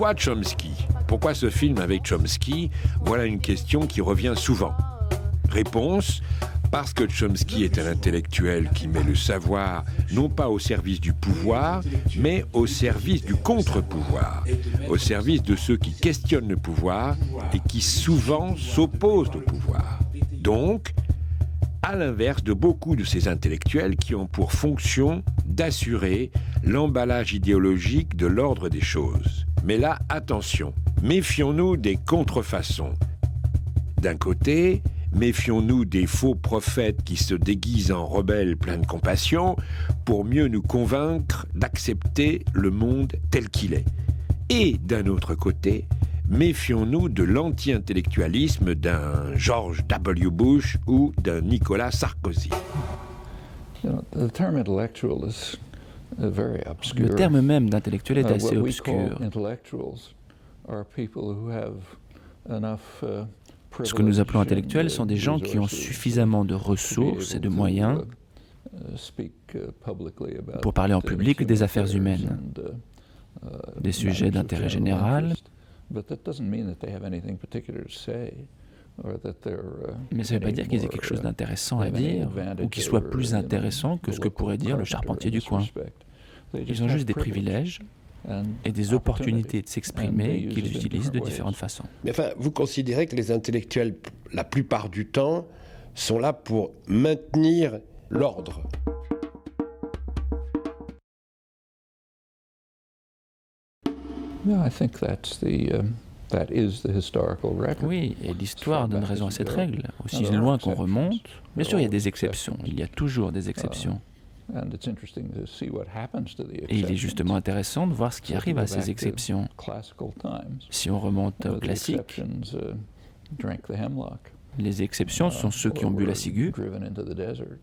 Pourquoi Chomsky? Pourquoi ce film avec Chomsky? Voilà une question qui revient souvent. Réponse: parce que Chomsky est un intellectuel qui met le savoir non pas au service du pouvoir, mais au service du contre-pouvoir, au service de ceux qui questionnent le pouvoir et qui souvent s'opposent au pouvoir. Donc, à l'inverse de beaucoup de ces intellectuels qui ont pour fonction d'assurer l'emballage idéologique de l'ordre des choses. Mais là, attention, méfions-nous des contrefaçons. D'un côté, méfions-nous des faux prophètes qui se déguisent en rebelles pleins de compassion pour mieux nous convaincre d'accepter le monde tel qu'il est. Et d'un autre côté, méfions-nous de l'anti-intellectualisme d'un George W. Bush ou d'un Nicolas Sarkozy. Le terme même d'intellectuel est assez obscur. Ce que nous appelons intellectuels sont des gens qui ont suffisamment de ressources et de moyens pour parler en public des affaires humaines, des sujets d'intérêt général. Mais ça ne veut pas dire qu'ils aient quelque chose d'intéressant à dire, ou qu'ils soient plus intéressants que ce que pourrait dire le charpentier du coin. Ils ont juste des privilèges et des opportunités de s'exprimer qu'ils utilisent de différentes façons. Mais enfin, vous considérez que les intellectuels, la plupart du temps, sont là pour maintenir l'ordre. Oui, et l'histoire donne raison à cette règle, aussi loin qu'on remonte. Bien sûr, il y a des exceptions, il y a toujours des exceptions. Et il est justement intéressant de voir ce qui arrive à ces exceptions. Si on remonte au classique, les exceptions sont ceux qui ont bu la ciguë,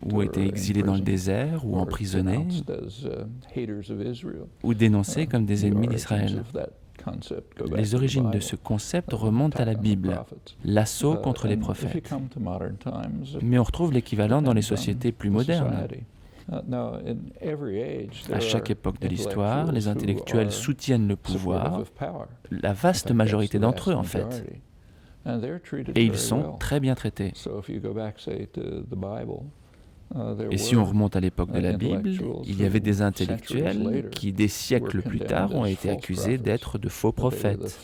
ou été exilés dans le désert, ou emprisonnés, ou dénoncés comme des ennemis d'Israël. Les origines de ce concept remontent à la Bible, l'assaut contre les prophètes. Mais on retrouve l'équivalent dans les sociétés plus modernes. À chaque époque de l'histoire, les intellectuels soutiennent le pouvoir, la vaste majorité d'entre eux en fait, et ils sont très bien traités. Et si on remonte à l'époque de la Bible, il y avait des intellectuels qui, des siècles plus tard, ont été accusés d'être de faux prophètes.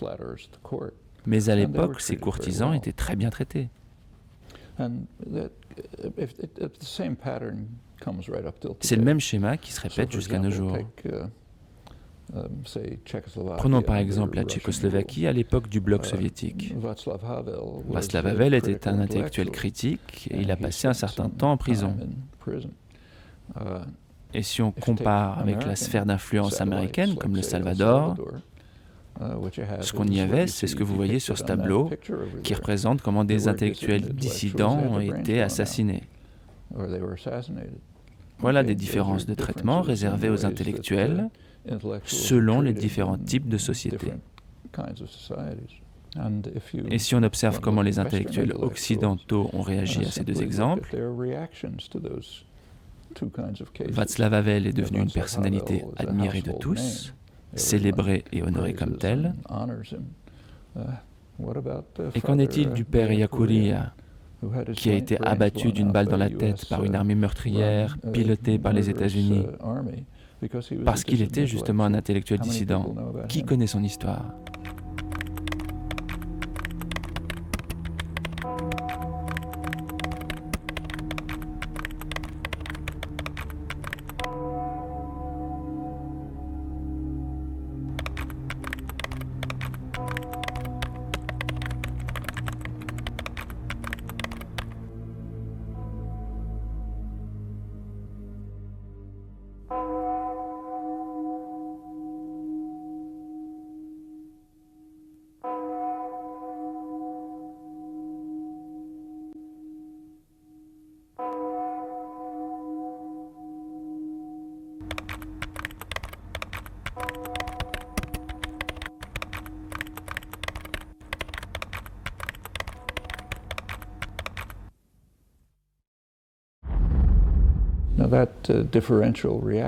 Mais à l'époque, ces courtisans étaient très bien traités. C'est le même schéma qui se répète jusqu'à nos jours. Prenons par exemple la Tchécoslovaquie à l'époque du bloc soviétique. Václav Havel était un intellectuel critique et il a passé un certain temps en prison. Et si on compare avec la sphère d'influence américaine, comme le Salvador, ce qu'on y avait, c'est ce que vous voyez sur ce tableau, qui représente comment des intellectuels dissidents ont été assassinés. Voilà des différences de traitement réservées aux intellectuels selon les différents types de sociétés. Et si on observe comment les intellectuels occidentaux ont réagi à ces deux exemples, Václav Havel est devenu une personnalité admirée de tous, célébrée et honorée comme telle. Et qu'en est-il du père Yakuria, qui a été abattu d'une balle dans la tête par une armée meurtrière pilotée par les États-Unis, parce qu'il était justement un intellectuel dissident? Qui connaît son histoire?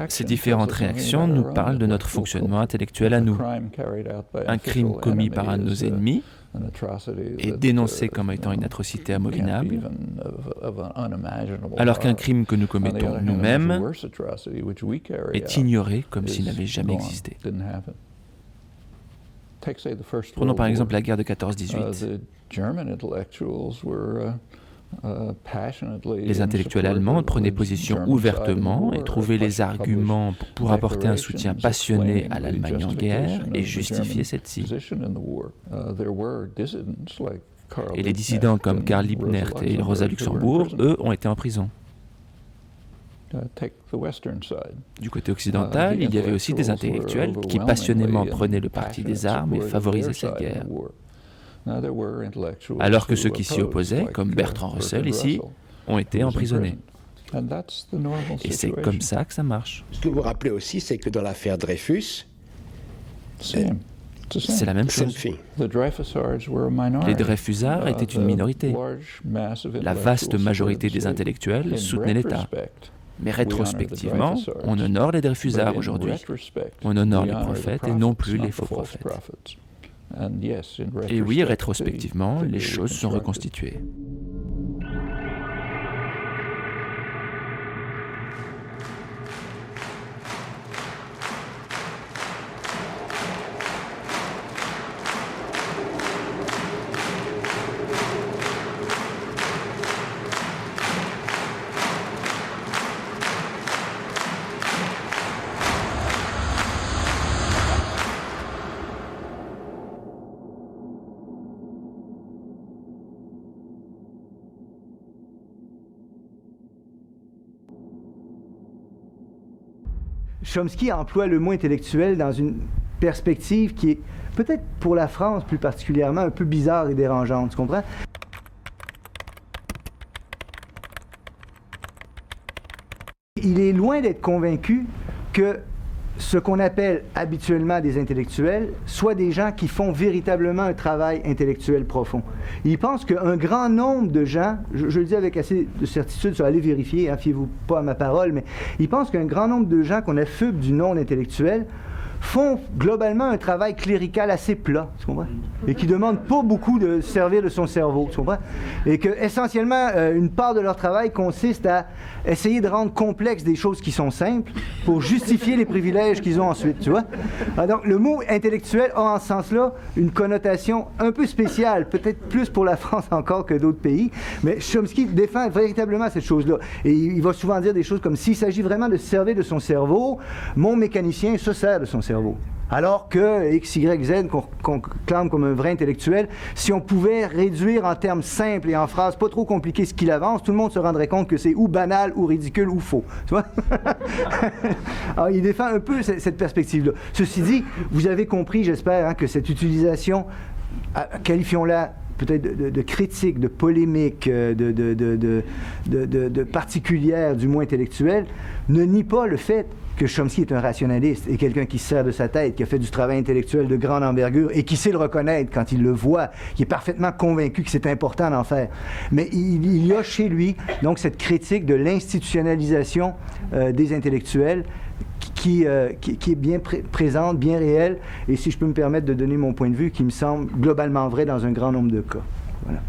Ces différentes réactions nous parlent de notre fonctionnement intellectuel à nous. Un crime commis par un de nos ennemis est dénoncé comme étant une atrocité abominable, alors qu'un crime que nous commettons nous-mêmes est ignoré comme s'il n'avait jamais existé. Prenons par exemple la guerre de 14-18. Les intellectuels allemands prenaient position ouvertement et trouvaient les arguments pour apporter un soutien passionné à l'Allemagne en guerre et justifier celle-ci. Et les dissidents comme Karl Liebknecht et Rosa Luxembourg, eux, ont été en prison. Du côté occidental, il y avait aussi des intellectuels qui passionnément prenaient le parti des armes et favorisaient cette guerre. Alors que ceux qui s'y opposaient, comme Bertrand Russell ici, ont été emprisonnés. Et c'est comme ça que ça marche. Ce que vous rappelez aussi, c'est que dans l'affaire Dreyfus, c'est la même chose. Les Dreyfusards étaient une minorité. La vaste majorité des intellectuels soutenaient l'État. Mais rétrospectivement, on honore les Dreyfusards aujourd'hui. On honore les prophètes et non plus les faux prophètes. Et oui, rétrospectivement, les choses sont reconstituées. Chomsky emploie le mot intellectuel dans une perspective qui est peut-être pour la France plus particulièrement un peu bizarre et dérangeante, tu comprends? Il est loin d'être convaincu que ce qu'on appelle habituellement des intellectuels soient des gens qui font véritablement un travail intellectuel profond. Il pense qu'un grand nombre de gens, je le dis avec assez de certitude, allez vérifier, hein, fiez-vous pas à ma parole, mais il pense qu'un grand nombre de gens qu'on affuble du nom intellectuel font globalement un travail clérical assez plat, tu comprends? Et qui ne demande pas beaucoup de servir de son cerveau, tu comprends? Et que, essentiellement, une part de leur travail consiste à essayer de rendre complexes des choses qui sont simples pour justifier les privilèges qu'ils ont ensuite, tu vois? Alors, donc, le mot intellectuel a, en ce sens-là, une connotation un peu spéciale, peut-être plus pour la France encore que d'autres pays, mais Chomsky défend véritablement cette chose-là. Et il va souvent dire des choses comme « s'il s'agit vraiment de se servir de son cerveau, mon mécanicien se sert de son cerveau. » Alors que X, Y, Z, qu'on clame comme un vrai intellectuel, si on pouvait réduire en termes simples et en phrases pas trop compliquées ce qu'il avance, tout le monde se rendrait compte que c'est ou banal, ou ridicule, ou faux. Tu vois? Alors, il défend un peu cette perspective-là. Ceci dit, vous avez compris, j'espère, hein, que cette utilisation, qualifions-la peut-être de critique, de polémique, de particulière, du moins intellectuelle, ne nie pas le fait que Chomsky est un rationaliste et quelqu'un qui se sert de sa tête, qui a fait du travail intellectuel de grande envergure et qui sait le reconnaître quand il le voit, qui est parfaitement convaincu que c'est important d'en faire. Mais il y a chez lui donc cette critique de l'institutionnalisation des intellectuels qui est bien présente, bien réelle, et si je peux me permettre de donner mon point de vue, qui me semble globalement vrai dans un grand nombre de cas. Voilà.